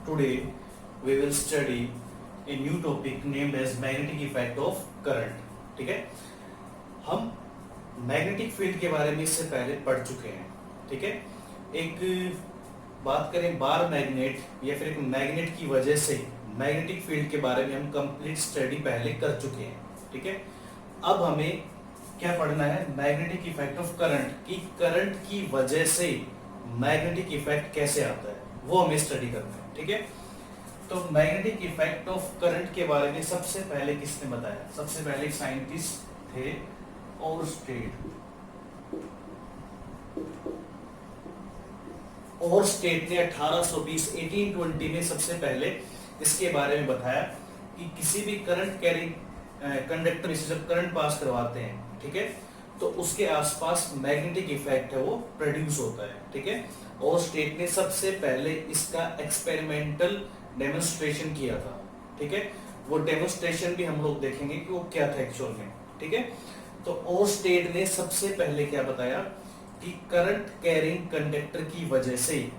Today we will study a new topic named as magnetic effect of current. ठीक है, हम magnetic field के बारे में इससे पहले पढ़ चुके हैं. ठीक है, एक बात करें बार मैग्नेट या फिर एक मैग्नेट की वजह से मैग्नेटिक फील्ड के बारे में हम कंप्लीट स्टडी पहले कर चुके हैं. ठीक है, अब हमें क्या पढ़ना है, मैग्नेटिक इफेक्ट ऑफ करंट, कि करंट की वजह से मैग्नेटिक इफेक्ट कैसे आता है वो हमें स्टडी करना है. ठीक है, तो मैग्नेटिक इफेक्ट ऑफ करंट के बारे में सबसे पहले किसने बताया? सबसे पहले साइंटिस्ट थे ओरस्टेड ने 1820 में सबसे पहले इसके बारे में बताया कि किसी भी करंट कैरिंग कंडक्टर से जब करंट पास करवाते हैं, ठीक है, तो उसके आसपास मैग्नेटिक इफेक्ट है वो प्रोड्यूस होता है. ठीक है, ओरस्टेड ने सबसे पहले इसका एक्सपेरिमेंटल डेमोन्स्ट्रेशन किया था. ठीक है, वो डेमोन्स्ट्रेशन भी हम लोग देखेंगे कि वो क्या था एक्चुअल में. ठीक है, तो ओरस्टेड ने सबसे पहले क्या बताया कि करंट कैरिंग कंडक्टर की वजह से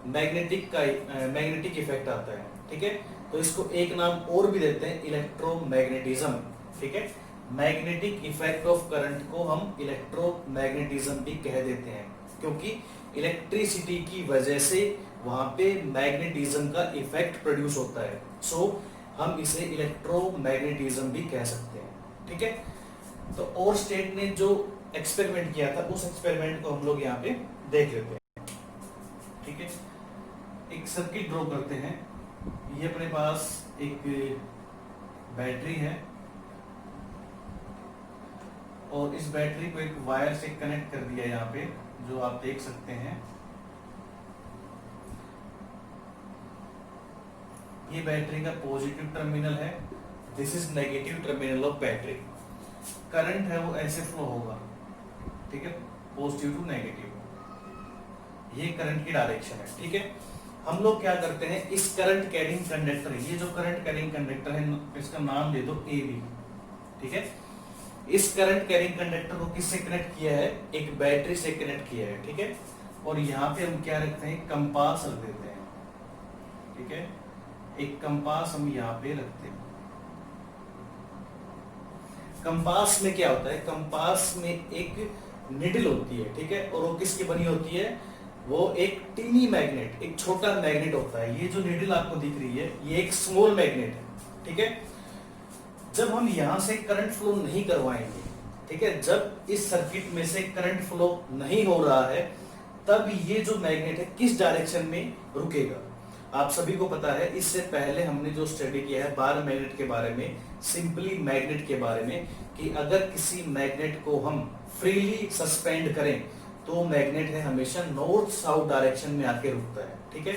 मैग्नेटिक इफेक्ट आता है. ठीक है, तो इसको एक नाम और भी देते हैं, इलेक्ट्रोमैग्नेटिज्म. ठीक है, मैग्नेटिक इफेक्ट ऑफ करंट को हम इलेक्ट्रोमैग्नेटिज्म भी कह देते हैं, क्योंकि इलेक्ट्रिसिटी की वजह से वहां पे मैग्नेटिज्म का इफेक्ट प्रोड्यूस होता है. सो हम इसे इलेक्ट्रोमैग्नेटिज्म भी कह सकते हैं. ठीक है, तो ओरस्टेड ने जो एक्सपेरिमेंट किया था उस एक्सपेरिमेंट को हम लोग यहाँ पे देख लेते हैं. ठीक है, एक सर्किट ड्रॉ करते हैं. ये अपने पास एक बैटरी है और इस बैटरी को एक वायर से कनेक्ट कर दिया यहाँ पे, जो आप देख सकते हैं. ये बैटरी का पॉजिटिव टर्मिनल है, this is negative terminal of battery. Current है वो ऐसे फ्लो होगा. ठीक है, पॉजिटिव टू नेगेटिव, ये करंट की डायरेक्शन है. ठीक है, हम लोग क्या करते हैं, इस करंट कैरिंग कंडक्टर, ये जो करंट कैरिंग कंडक्टर है इसका नाम दे दो ए बी. ठीक है, इस करंट कैरिंग कंडक्टर को किससे कनेक्ट किया है? एक बैटरी से कनेक्ट किया है. ठीक है, और यहाँ पे हम क्या रखते हैं, कंपास रख देते हैं. ठीक है, एक कंपास हम यहाँ पे रखते हैं. कंपास में क्या होता है, कंपास में एक निडल होती है. ठीक है, और वो किसकी बनी होती है? वो एक टीनी मैग्नेट, एक छोटा मैग्नेट होता है. ये जो निडल आपको दिख रही है ये एक स्मॉल मैग्नेट है. ठीक है, जब हम यहां से करंट फ्लो नहीं करवाएंगे, ठीक है, जब इस सर्किट में से करंट फ्लो नहीं हो रहा है, तब ये जो मैग्नेट है किस डायरेक्शन में रुकेगा? आप सभी को पता है, इससे पहले हमने जो स्टडी किया है बार मैग्नेट के बारे में, सिंपली मैग्नेट के बारे में, कि अगर किसी मैग्नेट को हम फ्रीली सस्पेंड करें तो मैग्नेट है हमेशा नॉर्थ साउथ डायरेक्शन में आके रुकता है. ठीक है,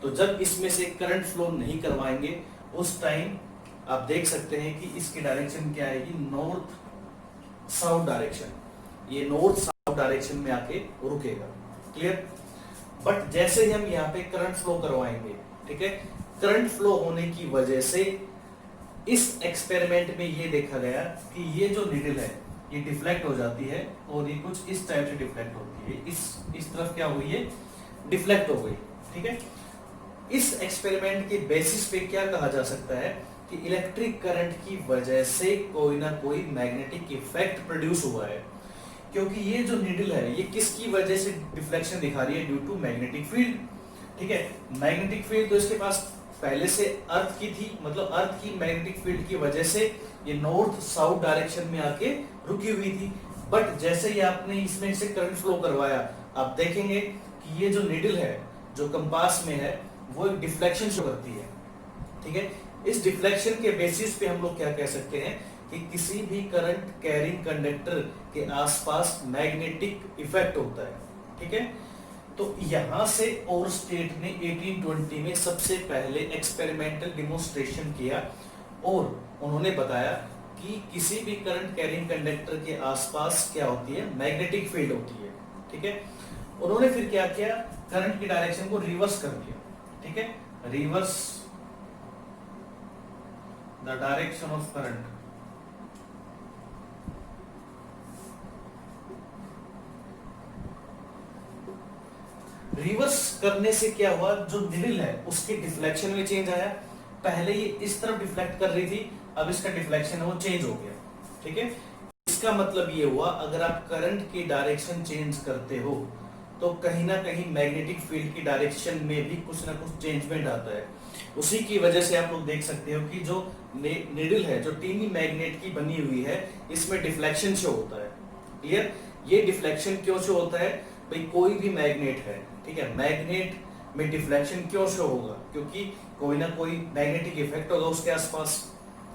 तो जब इसमें से करंट फ्लो नहीं करवाएंगे उस टाइम आप देख सकते हैं कि इसकी डायरेक्शन क्या आएगी, नॉर्थ साउथ डायरेक्शन. ये नॉर्थ साउथ डायरेक्शन में आके रुकेगा. क्लियर? बट जैसे ही हम यहाँ पे करंट फ्लो करवाएंगे, ठीक है, करंट फ्लो होने की वजह से इस एक्सपेरिमेंट में ये देखा गया कि ये जो नीडल है ये डिफ्लेक्ट हो जाती है और ये कुछ इस टाइप से डिफ्लेक्ट होती है. इस तरफ क्या हुई है, डिफ्लेक्ट हो गई. ठीक है, इस एक्सपेरिमेंट के बेसिस पे क्या कहा जा सकता है कि इलेक्ट्रिक करंट की वजह से कोई ना कोई मैग्नेटिक इफेक्ट प्रोड्यूस हुआ है, क्योंकि ये जो नीडल है ये किसकी वजह से डिफ्लेक्शन दिखा रही है? Due to magnetic field. ठीक है, मैग्नेटिक फील्ड तो इसके पास पहले से अर्थ की थी, मतलब अर्थ की मैग्नेटिक फील्ड की वजह से ये नॉर्थ साउथ डायरेक्शन में आके रुकी हुई थी. बट जैसे ही आपने इसमें से करंट फ्लो करवाया, आप देखेंगे कि ये जो नीडल है जो कंपास में है वो एक डिफ्लेक्शन शो करती है. ठीक है, इस डिफ्लेक्शन के बेसिस पे हम लोग क्या कह सकते हैं कि किसी भी करंट कैरिंग कंडक्टर के आसपास मैग्नेटिक इफेक्ट होता है. ठीक है, तो यहां से ओरस्टेड ने 1820 में सबसे पहले एक्सपेरिमेंटल डेमोन्स्ट्रेशन किया और उन्होंने बताया कि किसी भी करंट कैरिंग कंडक्टर के आसपास क्या होती है, मैग्नेटिक फील्ड होती है. ठीक है, उन्होंने फिर क्या किया, करंट की डायरेक्शन को रिवर्स कर दिया. ठीक है, reverse the direction of current. Reverse करने से क्या हुआ, जो निडल है उसके डिफ्लेक्शन में चेंज आया। पहले ये इस तरफ डिफ्लेक्ट कर रही थी, अब इसका डिफ्लेक्शन है वो चेंज हो गया। ठीक है, इसका मतलब ये हुआ अगर आप करंट की डायरेक्शन चेंज करते हो तो कहीं ना कहीं मैग्नेटिक फील्ड की डायरेक्शन में भी कुछ ना कुछ चेंजमेंट आता है। उसी की वजह से आप लोग देख सकते हो कि जो निडल है, जो टीनी मैग्नेट की बनी हुई है, इसमें डिफ्लेक्शन शो होता है। क्लियर? ये डिफ्लेक्शन क्यों शो होता है भाई? कोई भी मैग्नेट है, ठीक है, मैग्नेट में डिफ्लेक्शन क्यों शो होगा? क्योंकि कोई ना कोई मैग्नेटिक इफेक्ट होगा उसके आसपास,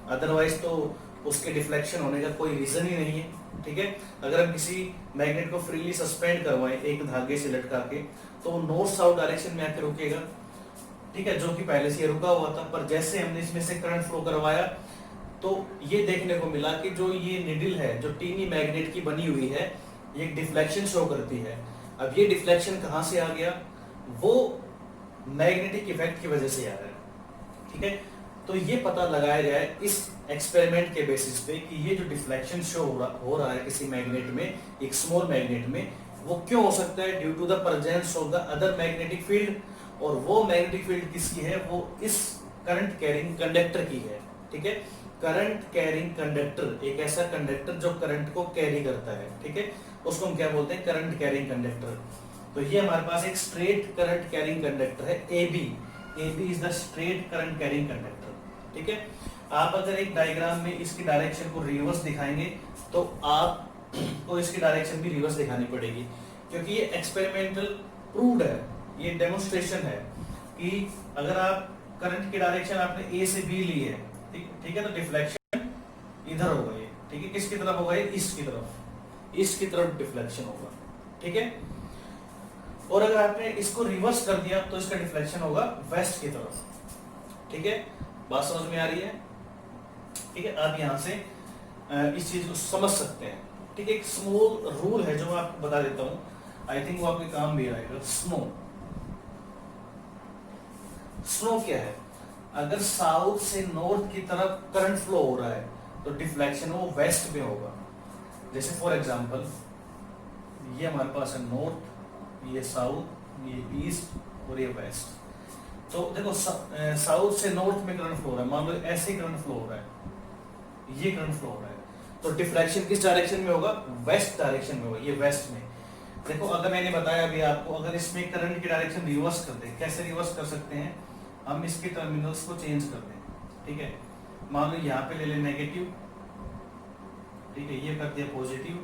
अदरवाइज तो उसके डिफ्लेक्शन होने का कोई रीजन ही नहीं है। ठीक है, अगर हम किसी मैग्नेट को फ्रीली सस्पेंड करवाएं एक धागे से लटका के, तो वो नॉर्थ साउथ डायरेक्शन में आकर रुकेगा। ठीक है, जो कि पहले से रुका हुआ था, पर जैसे हमने इसमें से करंट फ्लो करवाया तो ये देखने को मिला कि जो ये निडल है, जो टीनी मैग्नेट की बनी हुई है, ये डिफ्लेक्शन शो करती है। अब ये डिफ्लेक्शन कहां से आ गया? वो मैग्नेटिक इफेक्ट की वजह से आ रहा है। ठीक है, तो ये पता लगाया जाए इस एक्सपेरिमेंट के बेसिस पे कि ये जो डिफ्लेक्शन शो हो रहा है किसी मैग्नेट में, एक स्मॉल मैग्नेट में, वो क्यों हो सकता है? Due to the presence of the other magnetic field. और वो मैग्नेटिक फील्ड किसकी है? वो इस करंट कैरिंग कंडक्टर की है। ठीक है, करंट कैरिंग कंडक्टर, एक ऐसा कंडक्टर जो करंट को कैरी करता है। ठीक है, उसको हम क्या बोलते हैं? Current carrying conductor. तो ये हमारे पास एक स्ट्रेट करंट कैरिंग कंडक्टर है, AB is the straight current carrying conductor. ठीक है, आप अगर एक डायग्राम में इसकी डायरेक्शन को रिवर्स दिखाएंगे तो आपको इसकी डायरेक्शन भी रिवर्स दिखानी पड़ेगी, क्योंकि ये एक्सपेरिमेंटल प्रूव्ड है, ये डेमोन्स्ट्रेशन है कि अगर आप करंट की डायरेक्शन आपने A से B ली है, ठीक है, तो डिफ्लेक्शन इधर होगा ये। ठीक है, किसकी तरफ होगा? ये ईस्ट की तरफ, ईस्ट की तरफ डिफ्लेक्शन होगा। ठीक है, और अगर आपने इसको रिवर्स कर दिया तो इसका डिफ्लेक्शन होगा वेस्ट की तरफ। ठीक है, बात समझ में आ रही है? ठीक है, आप यहां से इस चीज को समझ सकते हैं। ठीक है, एक स्मॉल रूल है जो मैं आपको बता देता हूं, आई थिंक वो आपके काम भी आएगा। स्नो क्या है? अगर साउथ से नॉर्थ की तरफ करंट फ्लो हो रहा है तो डिफ्लेक्शन वो वेस्ट में होगा। जैसे फॉर एग्जांपल ये हमारे पास है नॉर्थ, ये साउथ, ये ईस्ट और ये वेस्ट। तो देखो साउथ से नॉर्थ में करंट फ्लो हो रहा है, मान लो ऐसे करंट फ्लो हो रहा है, ये करंट फ्लो हो रहा है, तो डिफ्लेक्शन किस डायरेक्शन में होगा? वेस्ट डायरेक्शन में होगा, ये वेस्ट में। देखो अगर मैंने बताया अभी आपको, अगर इसमें करंट की डायरेक्शन रिवर्स कर दे, कैसे रिवर्स कर सकते हैं? हम इसके टर्मिनल्स को चेंज कर दें। ठीक है, मान लो यहाँ पे ले ले नेगेटिव, ठीक है, ये कर दिया पॉजिटिव,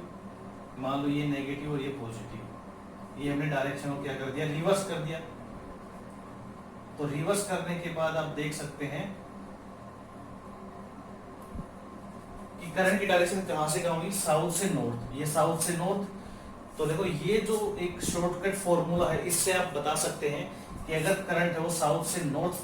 मान लो ये नेगेटिव और ये पॉजिटिव, ये हमने डायरेक्शन को क्या कर दिया? रिवर्स कर दिया। तो रिवर्स करने के बाद आप देख सकते हैं कि करंट की डायरेक्शन कहां से कहां हुई? साउथ से नॉर्थ, ये साउथ से नॉर्थ। तो देखो ये जो एक शॉर्टकट फॉर्मूला है, इससे आप बता सकते हैं कि अगर करंट है वो साउथ से नॉर्थ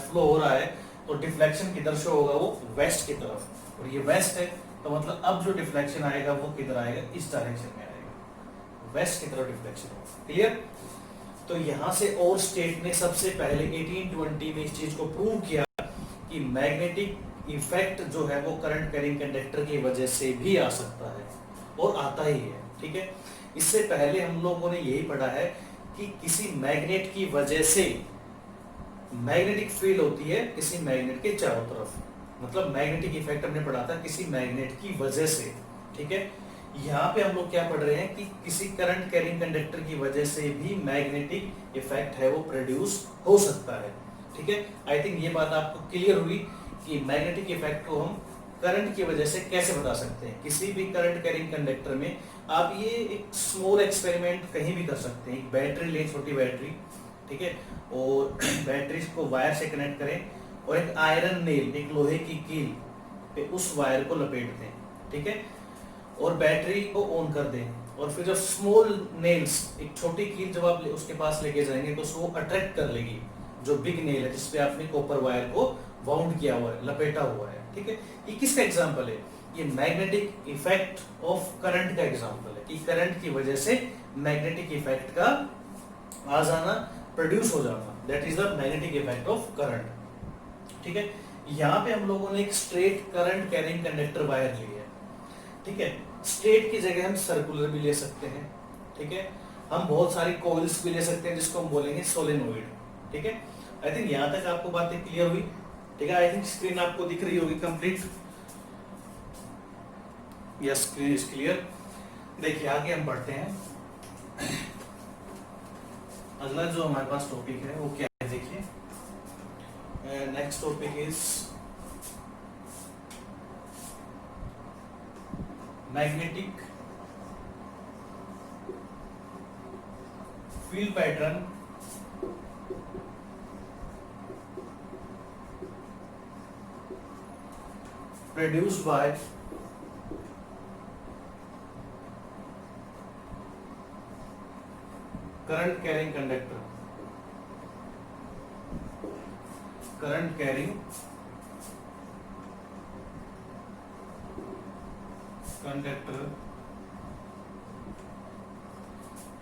फ्लो हो रहा है तो डिफ्लेक्शन किधर से होगा? वो वेस्ट की तरफ, और ये वेस्ट है, तो मतलब अब जो डिफ्लेक्शन आएगा वो किधर आएगा? इस डायरेक्शन में आएगा, वेस्ट की तरफ डिफ्लेक्शन होगा। क्लियर? तो यहां से और स्टेट ने सबसे पहले 1820 में इस चीज को प्रूव किया कि मैग्नेटिक इफेक्ट जो है वो करंट कैरिंग कंडक्टर की वजह से भी आ सकता है, और आता ही है। ठीक है, इससे पहले हम लोगों ने यही पढ़ा है कि किसी मैग्नेट की वजह से मैग्नेटिक फील्ड होती है किसी मैग्नेट के चारों तरफ, मतलब मैग्नेटिक इफेक्ट हमने पढ़ा था किसी मैग्नेट की वजह से। ठीक है, यहाँ पे हम लोग क्या पढ़ रहे हैं कि किसी करंट कैरिंग कंडक्टर की वजह से भी मैग्नेटिक इफेक्ट है वो प्रोड्यूस हो सकता है। ठीक है, आई थिंक ये बात आपको क्लियर हुई कि मैग्नेटिक इफेक्ट को हम करंट की वजह से कैसे बता सकते हैं। किसी भी करंट कैरिंग कंडक्टर में आप ये एक स्मॉल एक्सपेरिमेंट कहीं भी कर सकते हैं। एक बैटरी ले, छोटी बैटरी, ठीक है, और बैटरी को वायर से कनेक्ट करें और एक आयरन नेल, एक लोहे की कील पे उस वायर को लपेट दें। ठीक है, और बैटरी को ऑन कर दें, और फिर जब स्मॉल नेल्स, एक छोटी कील जब आप उसके पास लेके जाएंगे तो उसको अट्रैक्ट कर लेगी जो बिग नेल है जिसपे आपने कॉपर वायर को वाउंड किया हुआ है, लपेटा हुआ है। ठीक है, ये किसका एग्जांपल है? ये मैग्नेटिक इफेक्ट ऑफ करंट का एग्जांपल है कि करंट की वजह से मैग्नेटिक इफेक्ट का आ जाना, प्रोड्यूस हो जाना, that is the magnetic effect of current. ठीक है, यहाँ पे हम लोगों ने एक straight current carrying conductor wire ली है। ठीक है, स्ट्रेट की जगह हम सर्कुलर भी ले सकते हैं। ठीक है, हम बहुत सारी कॉइल्स भी ले सकते हैं जिसको हम बोलेंगे सोलेनोइड। ठीक है, आई थिंक यहाँ तक आपको बातें क्लियर हुई। ठीक है, आई थिंक स्क्रीन आपको दिख रही होगी complete. Yes, screen is clear. देखिए आगे हम बढ़ते हैं। अगला जो हमारे पास टॉपिक है वो क्या है, देखिए next topic is magnetic field pattern produced by current carrying conductor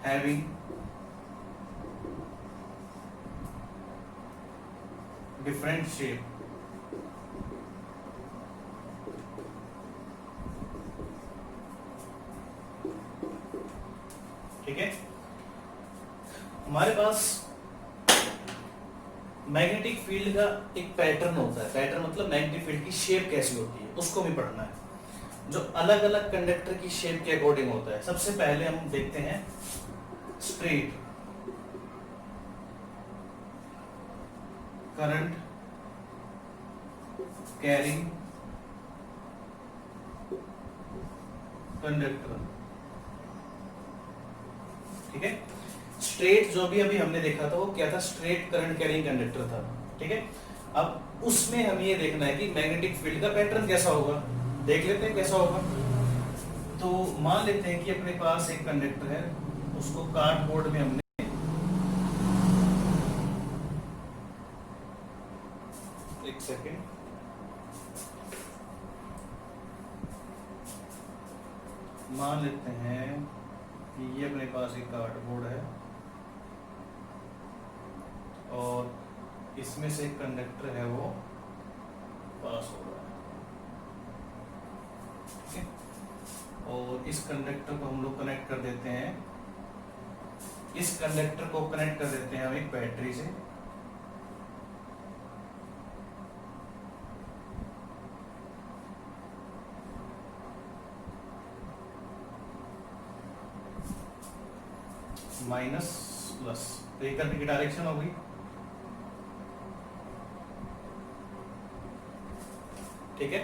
having different shape। ठीक है, हमारे पास मैग्नेटिक फील्ड का एक पैटर्न होता है। पैटर्न मतलब मैग्नेटिक फील्ड की शेप कैसी होती है उसको भी पढ़ना है, जो अलग अलग कंडक्टर की शेप के अकॉर्डिंग होता है। सबसे पहले हम देखते हैं स्ट्रेट करंट कैरिंग कंडक्टर। ठीक है, स्ट्रेट जो भी अभी हमने देखा था वो क्या था, स्ट्रेट करंट कैरिंग कंडक्टर था। ठीक है, अब उसमें हमें ये देखना है कि मैग्नेटिक फील्ड का पैटर्न कैसा होगा। देख लेते हैं कैसा होगा। तो मान लेते हैं कि अपने पास एक कंडक्टर है, उसको कार्डबोर्ड में हमने एक सेकेंड मान लेते हैं कि ये अपने पास एक कार्डबोर्ड है और इसमें से एक कंडक्टर है वो पास हो रहा है। ठीक है, और इस कंडक्टर को हम लोग कनेक्ट कर देते हैं, इस कंडक्टर को कनेक्ट कर देते हैं हम एक बैटरी से। माइनस प्लस, तो ये करंट की डायरेक्शन होगी। ठीक है,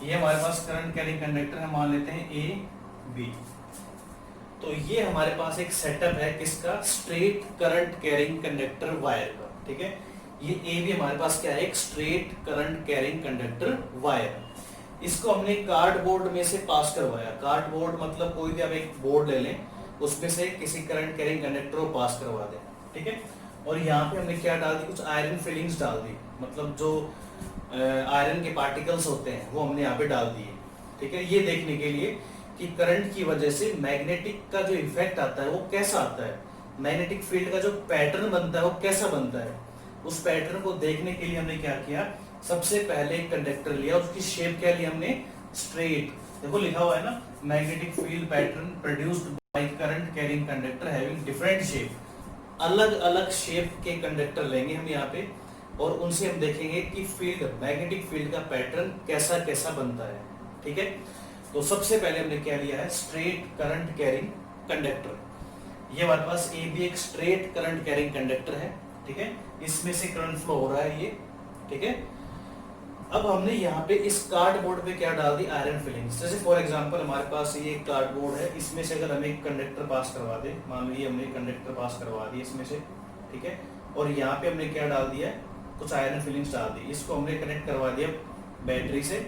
ये हमारे पास करंट कैरिंग कंडक्टर है, मान लेते हैं ए बी। तो ये हमारे पास एक सेटअप है किसका, straight current carrying conductor wire का। ठीक है, ये ए बी हमारे पास क्या है, एक straight current carrying conductor wire. इसको हमने कार्डबोर्ड में से पास करवाया। कार्डबोर्ड मतलब कोई भी आप एक बोर्ड ले लें, उसमें से किसी करंट कैरिंग कंडक्टर को पास करवा दें। ठीक है, और यहाँ पे हमने क्या डाल दी, कुछ आयरन फिलिंग्स डाल दी, मतलब जो आयरन के पार्टिकल्स होते हैं वो हमने यहाँ पे डाल दिए। ठीक है, ये देखने के लिए कि करंट की वजह से मैग्नेटिक का जो इफेक्ट आता है वो कैसा आता है, मैग्नेटिक फील्ड का जो पैटर्न बनता है वो कैसा बनता है। उस पैटर्न को देखने के लिए हमने क्या किया, सबसे पहले एक कंडक्टर लिया, उसकी शेप क्या ली हमने, स्ट्रेट। देखो लिखा हुआ है ना, magnetic field pattern produced by current carrying conductor having different shape. अलग अलग शेप के कंडक्टर लेंगे हम यहाँ पे और उनसे हम देखेंगे कि फील्ड, मैग्नेटिक फील्ड का पैटर्न कैसा कैसा बनता है। ठीक है, तो सबसे पहले हमने क्या लिया है, स्ट्रेट करंट कैरिंग कंडक्टर। ये हमारे पास ए बी एक स्ट्रेट करंट कैरिंग कंडक्टर है। ठीक है, इसमें से करंट फ्लो हो रहा है ये। ठीक है, अब हमने यहाँ पे इस कार्डबोर्ड पे क्या डाल दी, आयरन फिलिंग्स। जैसे फॉर एग्जांपल हमारे पास ये कार्डबोर्ड है, इसमें से अगर हमें एक कंडक्टर पास करवा दे, मान लीजिए हमने कंडक्टर पास करवा दी इसमें से। ठीक है, और यहाँ पे हमने क्या डाल दिया, कुछ आयरन फिलिंग्स डाल दी, इसको हमने कनेक्ट करवा दिया बैटरी से।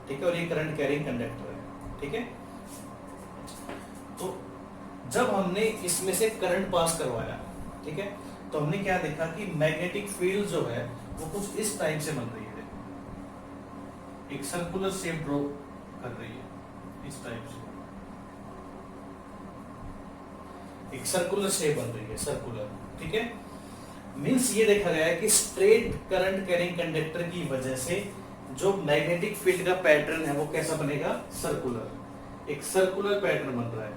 ठीक है, और ये करंट कैरिंग कंडक्टर है। ठीक है, तो जब हमने इसमें से करंट पास करवाया, ठीक है, तो हमने क्या देखा कि मैग्नेटिक फील्ड जो है वो कुछ इस टाइप से बन रही है, एक सर्कुलर शेप ड्रॉ कर रही है इस टाइप से, एक सर्कुलर शेप बन रही है, सर्कुलर। ठीक है, मींस ये देखा गया है कि स्ट्रेट करंट कैरिंग कंडक्टर की वजह से जो मैग्नेटिक फील्ड का पैटर्न है वो कैसा बनेगा, सर्कुलर। एक सर्कुलर पैटर्न बन रहा है,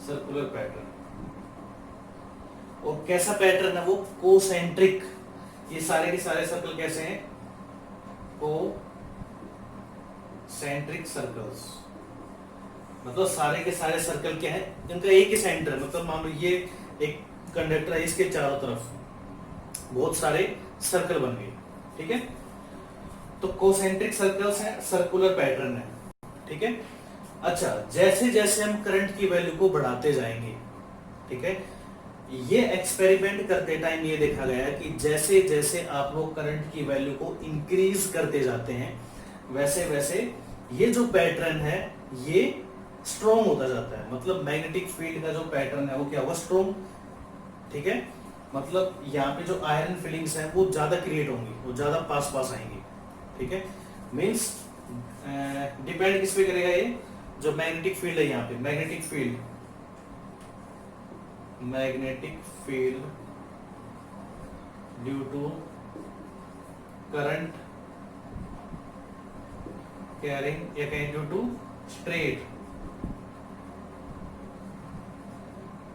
सर्कुलर पैटर्न। और कैसा पैटर्न है वो? कोसेंट्रिक। ये सारे के सारे सर्कल कैसे हैं? Concentric circles. मतलब सारे के सारे सर्कल क्या है? इनका एक ही सेंटर, मतलब मान लो ये एक कंडक्टर है, इसके चारों तरफ बहुत सारे सर्कल बन गए, ठीक है। तो कोसेंट्रिक सर्कल्स हैं, सर्कुलर पैटर्न है, ठीक है। अच्छा, जैसे जैसे हम करंट की वैल्यू को बढ़ाते जाएंगे, ठीक है, ये एक्सपेरिमेंट करते टाइम ये देखा गया कि जैसे जैसे आप लोग करंट की वैल्यू को इंक्रीज करते जाते हैं, वैसे वैसे ये जो पैटर्न है ये स्ट्रॉन्ग होता जाता है। मतलब मैग्नेटिक फील्ड का जो पैटर्न है वो क्या होगा? स्ट्रॉन्ग, ठीक है। मतलब यहाँ पे जो आयरन फीलिंग्स हैं वो ज्यादा क्रिएट होंगी, वो ज्यादा पास पास आएंगी, ठीक है। मींस डिपेंड किस पे करेगा? ये जो मैग्नेटिक फील्ड है, यहाँ पे magnetic field due to current carrying, या कहें due to straight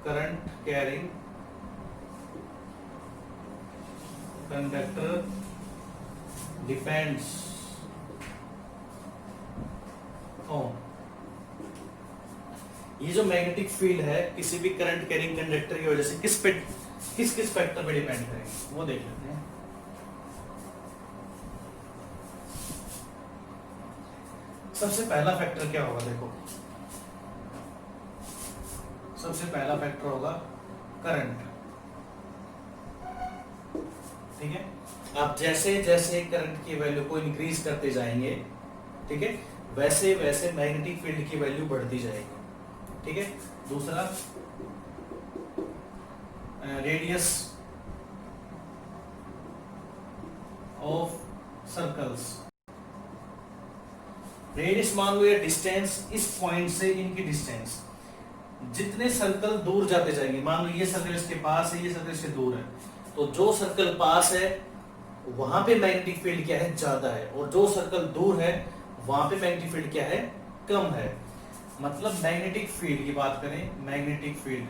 current carrying conductor depends on. ये जो मैग्नेटिक फील्ड है किसी भी करंट कैरिंग कंडक्टर की वजह से किस फैक्टर पे डिपेंड करेंगे वो देख लेते हैं। सबसे पहला फैक्टर क्या होगा? देखो, सबसे पहला फैक्टर होगा करंट, ठीक है। आप जैसे जैसे करंट की वैल्यू को इंक्रीज करते जाएंगे, ठीक है, वैसे वैसे मैग्नेटिक फील्ड की वैल्यू बढ़ती जाएगी, ठीक है। दूसरा, रेडियस ऑफ सर्कल्स। रेडियस मान लो या डिस्टेंस, इस पॉइंट से इनकी डिस्टेंस, जितने सर्कल दूर जाते जाएंगे, मान लो ये सर्कल इसके पास है, ये सर्कल इससे दूर है, तो जो सर्कल पास है वहां पे मैग्नेटिक फील्ड क्या है? ज्यादा है, और जो सर्कल दूर है वहां पे मैग्नेटिक फील्ड क्या है? कम है। मतलब मैग्नेटिक फील्ड की बात करें, magnetic field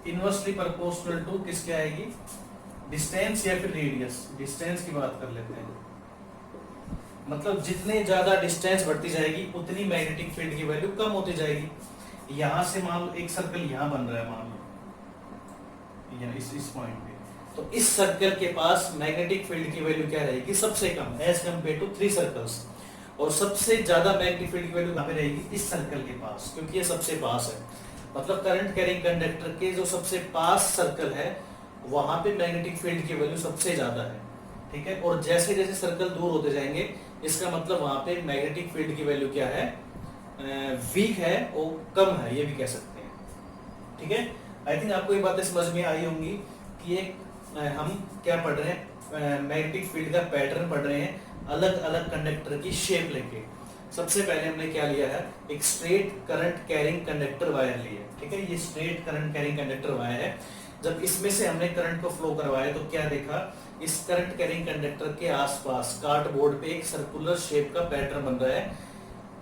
inversely proportional to किसके आएगी? डिस्टेंस या फिर रेडियस। डिस्टेंस की बात कर लेते हैं। मतलब जितने ज्यादा डिस्टेंस बढ़ती जाएगी उतनी मैग्नेटिक फील्ड की वैल्यू कम होती जाएगी। यहां से मान लो एक सर्कल यहां बन रहा है, मान लो इस पॉइंट पे, तो इस सर्कल के पास मैग्नेटिक फील्ड की वैल्यू क्या रहेगी? सबसे कम, एज कम्पेयर टू 3 सर्कल्स। और सबसे ज्यादा मैग्नेटिक फील्ड की वैल्यू कहां पे रहेगी? इस सर्कल के पास, क्योंकि ये सबसे पास है। मतलब करंट कैरिंग कंडक्टर के जो सबसे पास सर्कल है वहां पे मैग्नेटिक फील्ड की वैल्यू सबसे ज्यादा है, ठीक है। और जैसे जैसे सर्कल दूर होते जाएंगे, इसका मतलब वहां पे मैग्नेटिक फील्ड की वैल्यू क्या है? वीक है, वो कम है, ये भी कह सकते हैं, ठीक है। आई थिंक आपको ये बातें समझ में आई होंगी कि हम क्या पढ़ रहे हैं? मैग्नेटिक फील्ड का पैटर्न पढ़ रहे हैं, अलग अलग कंडक्टर की शेप लेके। सबसे पहले हमने क्या लिया है? एक straight current carrying conductor wire लिया, ठीक है। ये straight current carrying conductor wire है। जब इसमें से हमने करंट को फ्लो करवाया तो क्या देखा? इस करंट कैरिंग कंडक्टर के आसपास कार्डबोर्ड पे एक सर्कुलर शेप का पैटर्न बन रहा है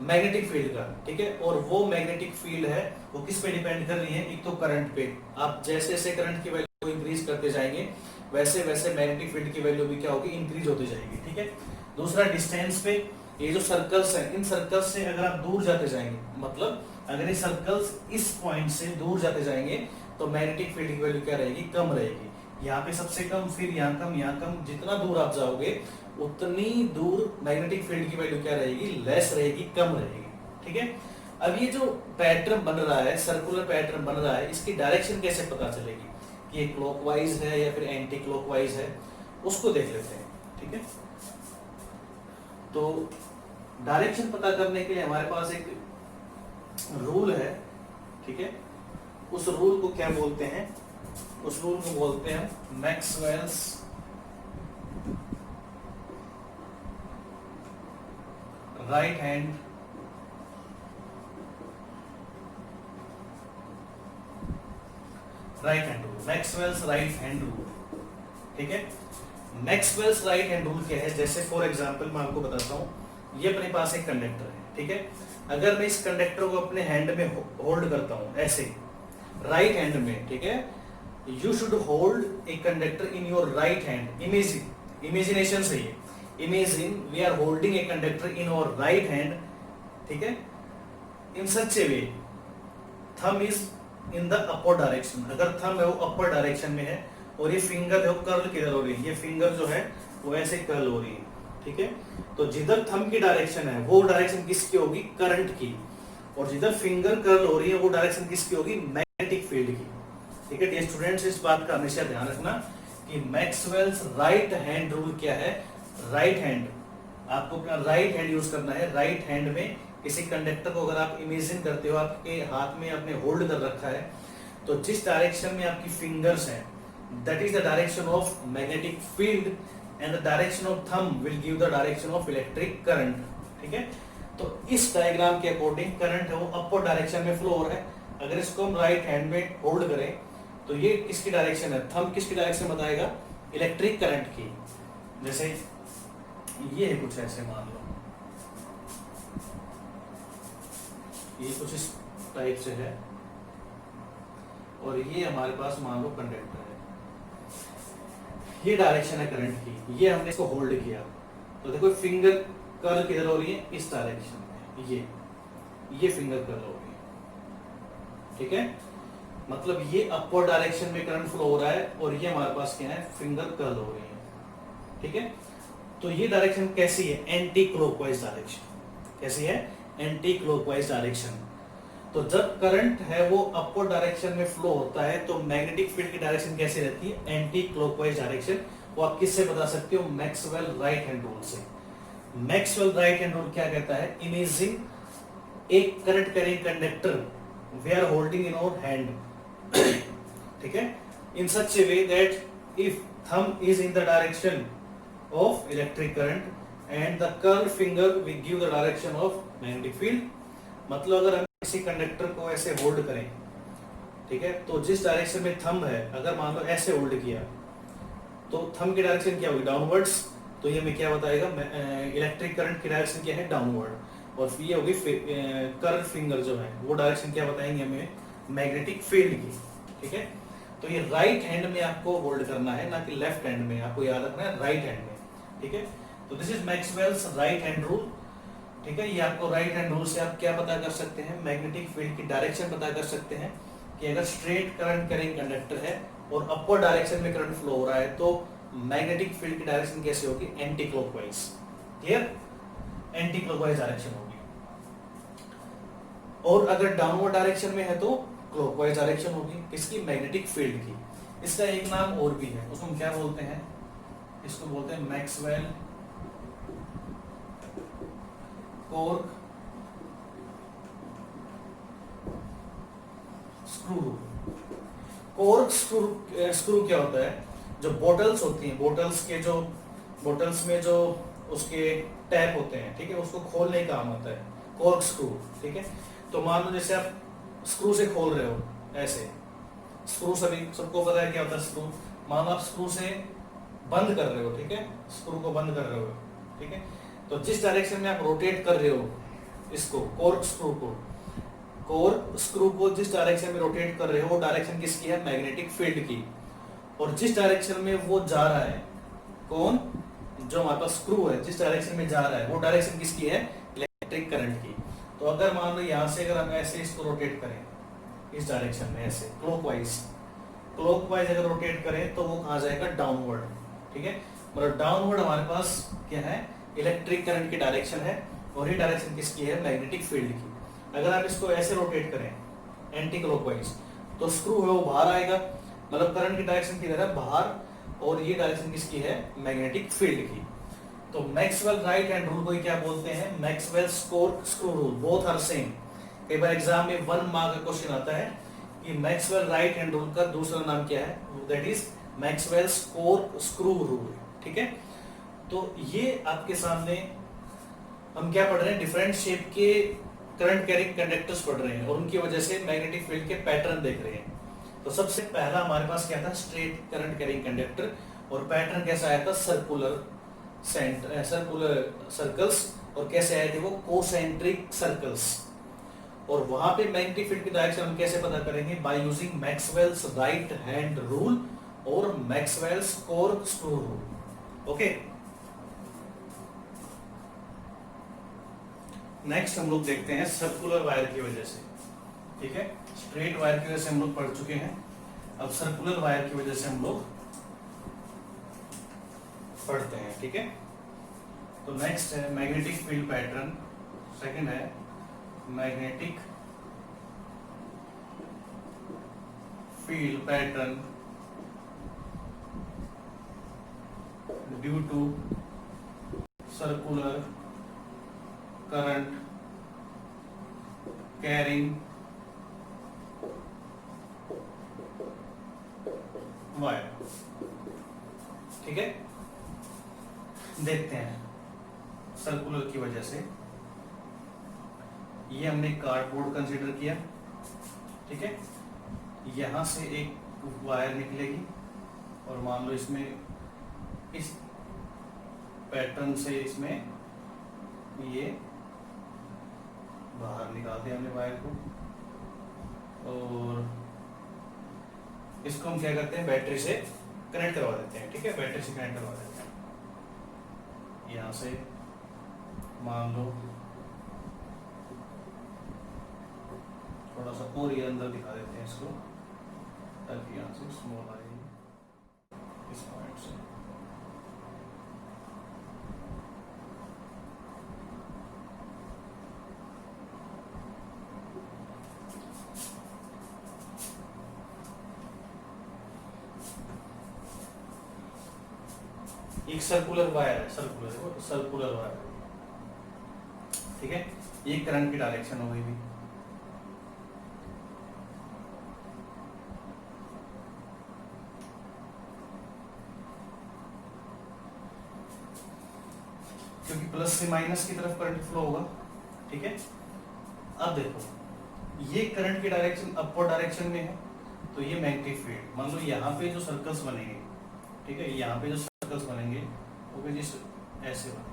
मैग्नेटिक फील्ड का, ठीक है। और वो मैग्नेटिक फील्ड है वो किस पे डिपेंड कर रही है? एक तो करंट पे। आप जैसे जैसे करंट की वैल्यू को इंक्रीज करते जाएंगे वैसे वैसे मैग्नेटिक फील्ड की वैल्यू भी क्या होगी? इंक्रीज होती जाएगी, ठीक है। दूसरा, डिस्टेंस पे। ये जो सर्कल्स हैं, इन सर्कल्स से अगर आप दूर जाते जाएंगे, मतलब अगर ये सर्कल्स इस पॉइंट से दूर जाते जाएंगे तो मैग्नेटिक फील्ड की वैल्यू क्या रहेगी? कम रहेगी। यहाँ पे सबसे कम, फिर यहाँ कम, यहाँ कम। जितना दूर आप जाओगे उतनी दूर मैग्नेटिक फील्ड की वैल्यू क्या रहेगी? लेस रहेगी, कम रहेगी, ठीक है। अब ये जो पैटर्न बन रहा है, सर्कुलर पैटर्न बन रहा है, इसकी डायरेक्शन कैसे पता चलेगी कि ये क्लॉकवाइज है या फिर एंटी क्लॉकवाइज है? उसको देख लेते हैं, ठीक है। तो डायरेक्शन पता करने के लिए हमारे पास एक रूल है, ठीक है। उस रूल को क्या बोलते हैं? उस रूल को बोलते हैं Maxwell's right hand rule, Maxwell's right hand rule, ठीक है। मैक्सवेल्स राइट हैंड रूल क्या है? जैसे फॉर एग्जांपल मैं आपको बताता हूं, ये अपने पास एक कंडक्टर है, ठीक है। अगर मैं इस कंडक्टर को अपने हैंड में होल्ड करता हूं ऐसे, राइट हैंड में, ठीक है, you should hold a conductor in your right hand. Imagination से ये imagine we are holding a conductor in our right hand, ठीक है, in such a way thumb is in the upper direction. अगर thumb है वो upper direction में है और ये फिंगर है वो कर्ल किधर हो रही है, ये फिंगर जो है वो ऐसे कर्ल हो रही है, ठीक है। तो जिधर थंब की डायरेक्शन है वो डायरेक्शन किसकी होगी, करंट की, और जिधर फिंगर कर्ल हो रही है वो डायरेक्शन किसकी होगी, मैग्नेटिक फील्ड की, ठीक है। डियर स्टूडेंट्स, इस बात का हमेशा ध्यान रखना कि मैक्सवेल्स राइट हैंड रूल क्या है। राइट हैंड, आपको अपना राइट हैंड यूज करना है। राइट हैंड में किसी कंडक्टर को अगर आप इमेजिन करते हो, आपके हाथ में आपने होल्ड कर रखा है, तो जिस डायरेक्शन में आपकी फिंगर्स हैं that is the direction of magnetic field and the direction of thumb will give the direction of electric current, ठीक है। तो इस डायग्राम के अकॉर्डिंग करंट है वो अपर डायरेक्शन में फ्लो हो रहा है। अगर इसको हम राइट हैंड में होल्ड करें तो ये किसकी डायरेक्शन है, थंब किसकी डायरेक्शन बताएगा, इलेक्ट्रिक करंट की। जैसे ये है कुछ ऐसे, मान लो ये कुछ इस टाइप से है और ये हमारे पास मान लो कंडक्टर है, ये डायरेक्शन है करंट की, ये हमने इसको होल्ड किया तो देखो फिंगर कर्ल किधर हो रही है, इस डायरेक्शन में, ये फिंगर कर्ल हो रही है, ठीक है। मतलब ये अपर डायरेक्शन में करंट फ्लो हो रहा है और ये हमारे पास क्या है, फिंगर कर्ल हो रही है, ठीक है। तो ये डायरेक्शन कैसी है, एंटी क्लॉकवाइज डायरेक्शन। कैसी है, एंटी क्लॉकवाइज डायरेक्शन। तो जब करंट है वो अपर डायरेक्शन में फ्लो होता है तो मैग्नेटिक फील्ड की डायरेक्शन कैसे रहती है, एंटी क्लॉकवाइज डायरेक्शन। वो आप किससे बता सकते हो, मैक्सवेल राइट हैंड रूल से। मैक्सवेल राइट हैंड रूल क्या कहता है, इमेजिन एक current carrying conductor we are holding in our hand, ठीक है, in such a way that if thumb is in the direction of electric current and the curl finger will give the direction of magnetic field. मतलब अगर हम किसी conductor को ऐसे hold करें, ठीक है, तो जिस डायरेक्शन में थंब है, अगर मान लो ऐसे होल्ड किया तो थंब की डायरेक्शन क्या होगी, डाउनवर्ड्स। तो ये हमें क्या बताएगा, इलेक्ट्रिक करंट की डायरेक्शन क्या है, डाउनवर्ड। और ये होगी कर्ल फिंगर जो है वो डायरेक्शन क्या बताएंगे हमें, मैग्नेटिक फील्ड की, ठीक है। तो ये राइट हैंड में आपको होल्ड करना है, ना कि लेफ्ट हैंड में, आपको याद रखना है राइट हैंड में, ठीक है। तो this is Maxwell's right hand rule, ठीक है। ये आपको राइट हैंड रूल से आप क्या पता कर सकते हैं, मैग्नेटिक फील्ड की डायरेक्शन पता कर सकते हैं कि अगर स्ट्रेट करंट कैरिंग कंडक्टर है और अपर डायरेक्शन में करंट फ्लो हो रहा है तो मैग्नेटिक फील्ड की डायरेक्शन कैसे होगी, anti clockwise. Clear, anti clockwise direction होगी। और अगर डाउनवर्ड डायरेक्शन में है तो क्लॉकवाइज डायरेक्शन होगी, किसकी, मैग्नेटिक फील्ड की। इसका एक नाम और भी है, उसको हम क्या बोलते हैं, इसको बोलते हैं Maxwell cork screw rule. Cork screw क्या होता है, जो बोटल्स होती हैं, बोटल्स में जो उसके टैप होते हैं, ठीक है, उसको खोलने का काम आता है कॉर्क स्क्रू, ठीक है। तो मान लो जैसे आप स्क्रू से खोल रहे हो, ऐसे स्क्रू सबको पता है क्या होता है स्क्रू। मान लो आप स्क्रू से बंद कर रहे हो, ठीक है, स्क्रू को बंद कर रहे हो, ठीक है, तो जिस डायरेक्शन में आप रोटेट कर रहे हो इसको, कॉर्क स्क्रू को जिस डायरेक्शन में रोटेट कर रहे हो वो डायरेक्शन किसकी है, मैग्नेटिक फील्ड की। और जिस डायरेक्शन में वो जा रहा है, कौन, जो हमारे पास स्क्रू है, जिस डायरेक्शन में जा रहा है वो डायरेक्शन किसकी है, इलेक्ट्रिक करंट की। तो अगर मान लो यहाँ से अगर हम ऐसे इसको रोटेट करें इस डायरेक्शन में, ऐसे क्लॉकवाइज अगर रोटेट करें तो वो कहाँ जाएगा, डाउनवर्ड, ठीक है। मतलब डाउनवर्ड हमारे पास क्या है, इलेक्ट्रिक करंट की डायरेक्शन है और ये डायरेक्शन किसकी है, मैग्नेटिक फील्ड की। अगर आप इसको ऐसे रोटेट करें एंटी क्लॉकवाइज तो स्क्रू है वो बाहर आएगा, मतलब करंट की डायरेक्शन किधर है, बाहर, और ये डायरेक्शन किसकी है, मैग्नेटिक फील्ड की। तो मैक्सवेल राइट हैंड रूल को क्या बोलते हैं, Maxwell's cork screw rule, both are same. कई बार एग्जाम में 1 मार्क का क्वेश्चन आता है कि मैक्सवेल राइट हैंड रूल का दूसरा नाम क्या है, that is Maxwell's cork screw rule, ठीक है। तो ये आपके सामने हम क्या पढ़ रहे हैं, डिफरेंट शेप के करंट कैरिंग कंडक्टर्स पढ़ रहे हैं और उनकी वजह से मैग्नेटिक फील्ड के पैटर्न देख रहे हैं। तो सबसे पहला हमारे पास क्या था, स्ट्रेट करंट कैरिंग कंडक्टर, और पैटर्न कैसा आया था, सर्कुलर सर्कल्स और कैसे आए थे वो कोसेंट्रिक सर्कल्स। और वहां पे मैग्नेटिक फील्ड की डायरेक्शन हम कैसे पता करेंगे? By using Maxwell's right hand rule और Maxwell's corkscrew rule. Okay, next हम लोग देखते हैं सर्कुलर वायर की वजह से। ठीक है, स्ट्रेट वायर की वजह से हम लोग पढ़ चुके हैं, अब सर्कुलर वायर की वजह से हम लोग पढ़ते हैं। ठीक है, तो नेक्स्ट है मैग्नेटिक फील्ड पैटर्न, सेकंड है magnetic field pattern due to circular current carrying wire. ठीक है, देखते हैं सर्कुलर की वजह से। ये हमने कार्डबोर्ड कंसीडर किया। ठीक है, यहां से एक वायर निकलेगी और मान लो इसमें इस पैटर्न से इसमें ये बाहर निकाल दिया हमने वायर को, और इसको हम क्या करते हैं, बैटरी से कनेक्ट करवा देते हैं। ठीक है, बैटरी से कनेक्ट करवा देते हैं। यहां से मान लो थोड़ा सा और ये अंदर दिखा देते हैं इसको, ताकि यहाँ से स्मॉल आए इस पॉइंट से। एक सर्कुलर वायर है, सर्कुलर वायर। ठीक है, ये करंट की डायरेक्शन हो गई भी। क्योंकि प्लस से माइनस की तरफ करंट फ्लो होगा। ठीक है, अब देखो ये करंट की डायरेक्शन अपवर्ड डायरेक्शन में है, तो ये मैग्नेटिक फील्ड, मान लो यहाँ पे जो सर्कल्स बनेंगे, ठीक है, यहाँ पे जो सर्कल्स बनेंगे वो भी जिस ऐसे बनेंगे।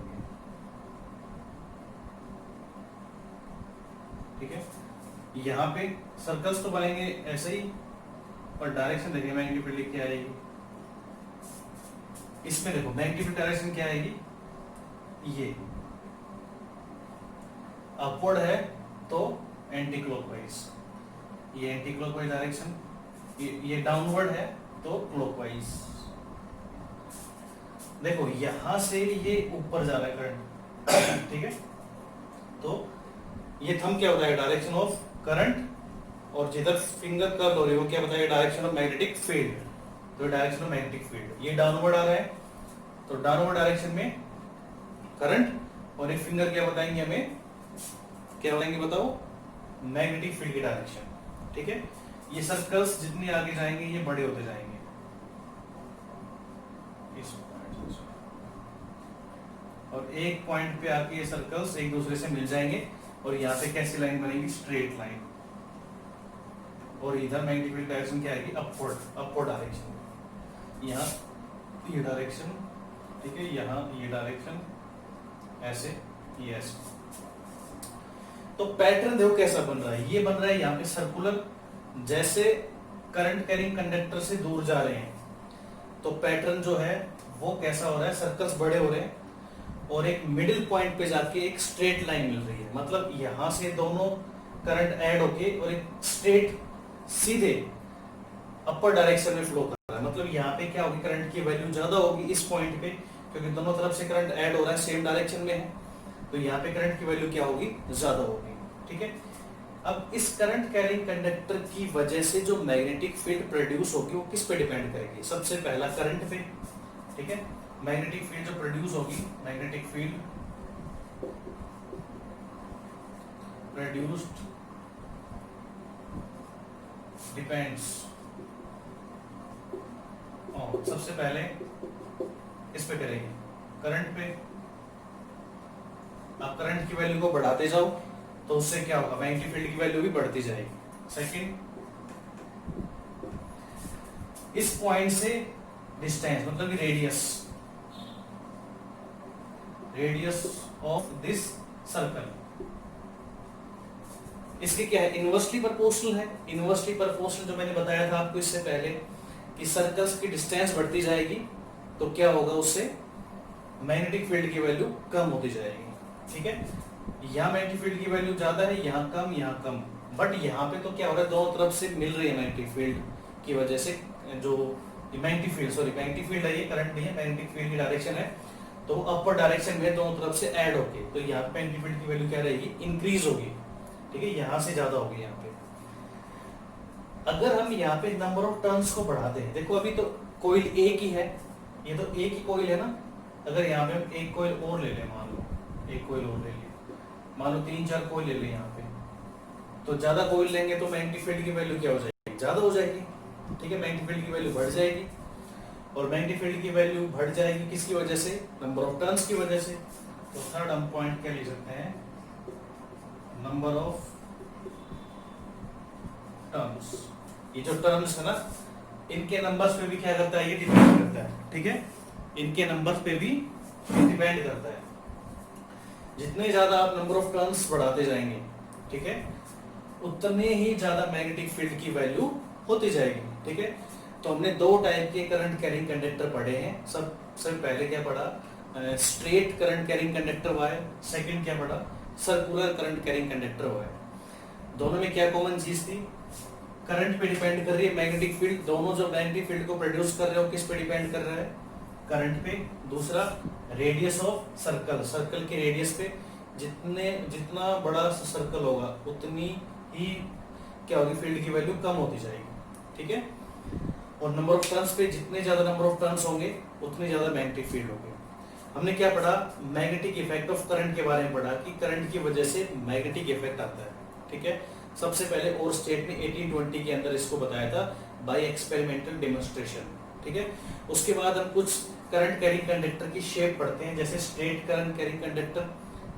ठीक है, यहाँ पे सर्कल्स तो बनेंगे ऐसे ही, और डायरेक्शन देखिए मैग्नेटिक फील्ड क्या आएगी। इसमें देखो मैग्नेटिक फील्ड डायरेक्शन क्या आएगी, ये अपवर्ड है तो एंटी क्लॉकवाइज, ये एंटी क्लॉकवाइज डायरेक्शन, ये डाउनवर्ड है तो क्लॉकवाइज। देखो यहां से ये ऊपर जा रहा है करंट। ठीक है, तो ये थंब क्या बताएगा, डायरेक्शन ऑफ करंट, और जिधर फिंगर कर्ल हो रही है वो क्या बताएगा, डायरेक्शन ऑफ मैग्नेटिक फील्ड। तो डायरेक्शन ऑफ मैग्नेटिक फील्ड ये डाउनवर्ड आ रहा है, तो डाउनवर्ड डायरेक्शन में करंट, और एक फिंगर क्या बताएंगे हमें, क्या बताएंगे बताओ, मैग्नेटिक फील्ड की डायरेक्शन। ठीक है, ये सर्कल्स जितने आगे जाएंगे ये बड़े होते जाएंगे इस पॉइंट से, और एक पॉइंट पे आके ये सर्कल्स एक दूसरे से मिल जाएंगे, और यहाँ पे कैसी लाइन बनेगी, स्ट्रेट लाइन, और इधर मैग्नेटिक फील्ड डायरेक्शन क्या आएगी, अपवर्ड डायरेक्शन। यहाँ ये डायरेक्शन, ठीक है, यहाँ ये डायरेक्शन, ऐसे ये ऐसे। तो पैटर्न देखो कैसा बन रहा है, ये बन रहा है यहाँ पे सर्कुलर, जैसे करंट कैरिंग कंडक्टर से दूर जा रहे हैं तो पैटर्न जो है वो कैसा हो रहा है, सर्कल्स बड़े हो रहे हैं, और एक मिडिल पॉइंट पे जाके एक स्ट्रेट लाइन मिल रही है, मतलब यहां से दोनों करंट ऐड होके और एक स्ट्रेट सीधे अपर डायरेक्शन में फ्लो कर रहा है। मतलब यहाँ पे क्या होगी, करंट की वैल्यू ज्यादा होगी इस पॉइंट पे, क्योंकि दोनों तरफ से करंट ऐड हो रहा है, सेम डायरेक्शन में है, तो यहाँ पे करंट की वैल्यू क्या होगी, ज्यादा होगी। ठीक है, अब इस करंट कैरिंग कंडक्टर की वजह से जो मैग्नेटिक फील्ड प्रोड्यूस होगी वो किस पे डिपेंड करेगी, सबसे pहला करंट पे। ठीक है, मैग्नेटिक फील्ड जो प्रोड्यूस होगी, मैग्नेटिक फील्ड प्रोड्यूस्ड डिपेंड्स सबसे पहले इस पे करेंगे, करंट पे। आप करंट की वैल्यू को बढ़ाते जाओ तो उससे क्या होगा, मैग्नेटिक फील्ड की वैल्यू भी बढ़ती जाएगी। सेकंड, इस पॉइंट से डिस्टेंस मतलब रेडियस ऑफ दिस सर्कल। इसके क्या है, इनवर्सली प्रोपोर्शनल है। इनवर्सली प्रोपोर्शनल जो मैंने बताया था आपको इससे पहले कि सर्कल्स की डिस्टेंस बढ़ती जाएगी तो क्या होगा, उससे मैग्नेटिक फील्ड की वैल्यू कम होती जाएगी। ठीक है, यहाँ मैग्नेटिक फील्ड की वैल्यू ज्यादा है, यहाँ कम, बट यहाँ पे तो क्या हो रहा है, दोनों तरफ से मिल रही है मैग्नेटिक फील्ड की वजह से। जो मैग्नेटिक फील्ड है, ये करंट नहीं है, मैग्नेटिक फील्ड की डायरेक्शन है, तो अपर डायरेक्शन में दोनों तरफ से ऐड होके तो यहाँ पे मैग्नेटिक फील्ड की वैल्यू क्या रहेगी, इंक्रीज होगी। ठीक है, यहाँ से ज्यादा होगी यहाँ पे। अगर हम यहाँ पे नंबर ऑफ टर्न्स को बढ़ाते हैं, देखो अभी तो कोइल एक ही है, ये तो एक ही कोइल है ना। अगर यहाँ पे हम एक कोइल और ले लें, मान लो एक कोइल और ले लिया, मान लो 3-4 कोइल ले लें यहाँ पे, तो ज्यादा कोइल लेंगे तो मैग्नेटिक फील्ड की वैल्यू क्या हो जाएगी, ज्यादा हो जाएगी। ठीक है, मैग्नेटिक फील्ड की वैल्यू बढ़ जाएगी, और मैग्नेटिक फील्ड की वैल्यू बढ़ जाएगी किसकी वजह से, नंबर ऑफ टर्न्स की वजह से। तो थर्ड हम पॉइंट क्या ले सकते हैं, नंबर ऑफ टर्म्स। ये जो टर्म्स है ना, इनके नंबर्स पे भी क्या करता है, ये डिपेंड करता है। ठीक है, इनके नंबर्स पे भी डिपेंड करता है। जितने ज्यादा आप नंबर ऑफ टर्न्स बढ़ाते जाएंगे, ठीक है, उतने ही ज्यादा मैग्नेटिक फील्ड की वैल्यू होती जाएगी। ठीक है, तो हमने दो टाइप के करंट कैरिंग कंडक्टर पढ़े हैं। सबसे पहले क्या पढ़ा, straight current carrying conductor wire, second क्या पढ़ा, circular current carrying conductor wire. दोनों में क्या कॉमन चीज थी, करंट पे डिपेंड कर रही है मैग्नेटिक फील्ड। दोनों जो मैग्नेटिक फील्ड को प्रोड्यूस कर रहे हो किस पे डिपेंड कर रहा है, करंट पे। दूसरा रेडियस ऑफ सर्कल, सर्कल के रेडियस पे। जितना बड़ा सर्कल होगा उतनी ही क्या होगी, फील्ड की वैल्यू कम होती जाएगी। ठीक है, और नंबर ऑफ टर्न्स पे जितने ज्यादा नंबर ऑफ टर्न्स होंगे उतनी ज्यादा मैग्नेटिक फील्ड होगी। हमने क्या पढ़ा, मैग्नेटिक इफेक्ट ऑफ करंट के बारे में पढ़ा कि करंट की वजह से मैग्नेटिक इफेक्ट आता है। ठीक है, सबसे पहले और स्टेट में 1820 के अंदर इसको बताया था बाय एक्सपेरिमेंटल डेमोन्स्ट्रेशन। ठीक है, उसके बाद हम कुछ करंट कैरिंग कंडक्टर की शेप पढ़ते हैं, जैसे स्ट्रेट करंट कैरिंग कंडक्टर,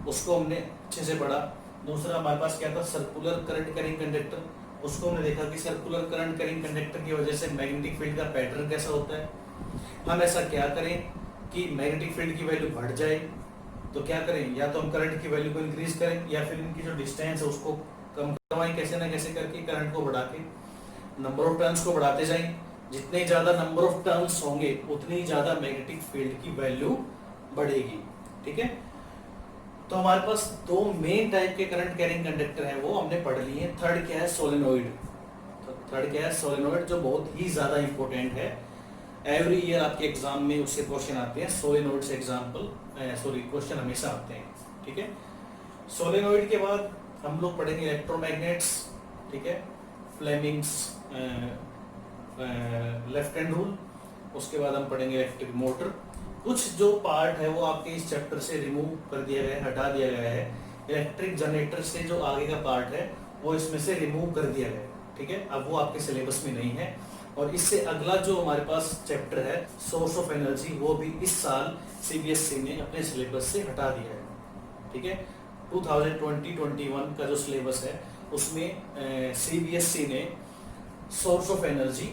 उसको हमने अच्छे से पढ़ा। दूसरा हमारे पास क्या था, सर्कुलर करंट कैरिंग कंडक्टर, उसको हमने देखा कि सर्कुलर करंट कैरिंग कंडक्टर की वजह से मैग्नेटिक फील्ड का पैटर्न कैसा होता है। हम ऐसा क्या करें कि मैग्नेटिक फील्ड की वैल्यू बढ़ जाए, तो क्या करें, या तो हम करंट की वैल्यू को इंक्रीज करें या फिर इनकी जो डिस्टेंस है उसको कम करवाएं, कैसे ना कैसे करके करंट को बढ़ा के नंबर ऑफ टर्न्स को बढ़ाते जाएं। जितने ज्यादा नंबर ऑफ टर्न्स होंगे उतनी ज्यादा मैग्नेटिक फील्ड की वैल्यू बढ़ेगी। ठीक है, तो हमारे पास दो मेन टाइप के करंट कैरिंग कंडक्टर हैं, वो हमने पढ़ लिए हैं। थर्ड क्या है, सोलेनोइड। थर्ड क्या है, सोलेनोइड, जो बहुत ही ज्यादा इंपॉर्टेंट है। एवरी ईयर आपके एग्जाम में उससे क्वेश्चन आते हैं, सोलेनोइड से क्वेश्चन हमेशा आते हैं। ठीक है, सोलेनोइड के बाद हम लोग पढ़ेंगे इलेक्ट्रोमैग्नेट्स। ठीक है, फ्लेमिंग्स लेफ्ट हैंड रूल। उसके बाद हम पढ़ेंगे इलेक्ट्रिक मोटर। कुछ जो पार्ट है वो आपके इस चैप्टर से रिमूव कर दिया गया है, हटा दिया गया है। इलेक्ट्रिक जनरेटर से जो आगे का पार्ट है वो इसमें से रिमूव कर दिया गया है। ठीक है, अब वो आपके सिलेबस में नहीं है। और इससे अगला जो हमारे पास चैप्टर है सोर्स ऑफ एनर्जी, वो भी इस साल सीबीएसई ने अपने सिलेबस से हटा दिया है। ठीक है, 2020-21 का जो सिलेबस है उसमें सीबीएसई ने सोर्स ऑफ एनर्जी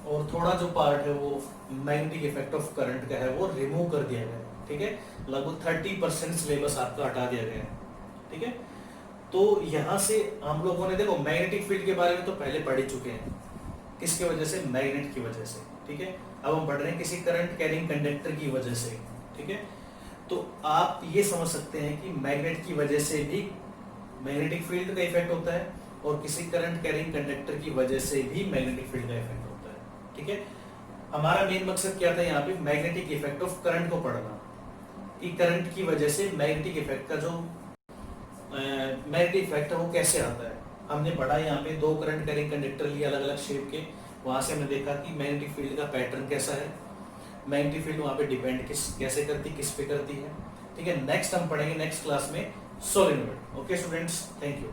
और थोड़ा जो पार्ट है वो मैग्नेटिक इफेक्ट ऑफ करंट का है वो रिमूव कर दिया गया है। ठीक है, लगभग 30% सिलेबस आपका हटा दिया गया है। ठीक है, तो यहाँ से हम लोगों ने देखो मैग्नेटिक फील्ड के बारे में तो पहले पढ़ ही चुके हैं, किसकी वजह से, मैग्नेट की वजह से। ठीक है, अब हम पढ़ रहे हैं किसी करंट कैरिंग कंडक्टर की वजह से। ठीक है, तो आप ये समझ सकते हैं कि मैग्नेट की वजह से भी मैग्नेटिक फील्ड का इफेक्ट होता है और किसी करंट कैरिंग कंडक्टर की वजह से भी मैग्नेटिक फील्ड का इफेक्ट होता है। ठीक है, हमारा मेन मकसद क्या था यहाँ पे, मैग्नेटिक इफेक्ट ऑफ करंट को पढ़ना, कि करंट की वजह से मैग्नेटिक इफेक्ट का जो मैग्नेटिक इफेक्ट है वो कैसे आता है। हमने पढ़ा यहाँ पे दो करंट कैरिंग कंडक्टर लिए अलग अलग शेप के, वहां से हमने देखा कि मैग्नेटिक फील्ड का पैटर्न कैसा है, मैग्नेटिक फील्ड वहां पे डिपेंड कैसे करती, किस पे करती है। ठीक है, नेक्स्ट हम पढ़ेंगे नेक्स्ट क्लास में solenoid. Okay students, thank you.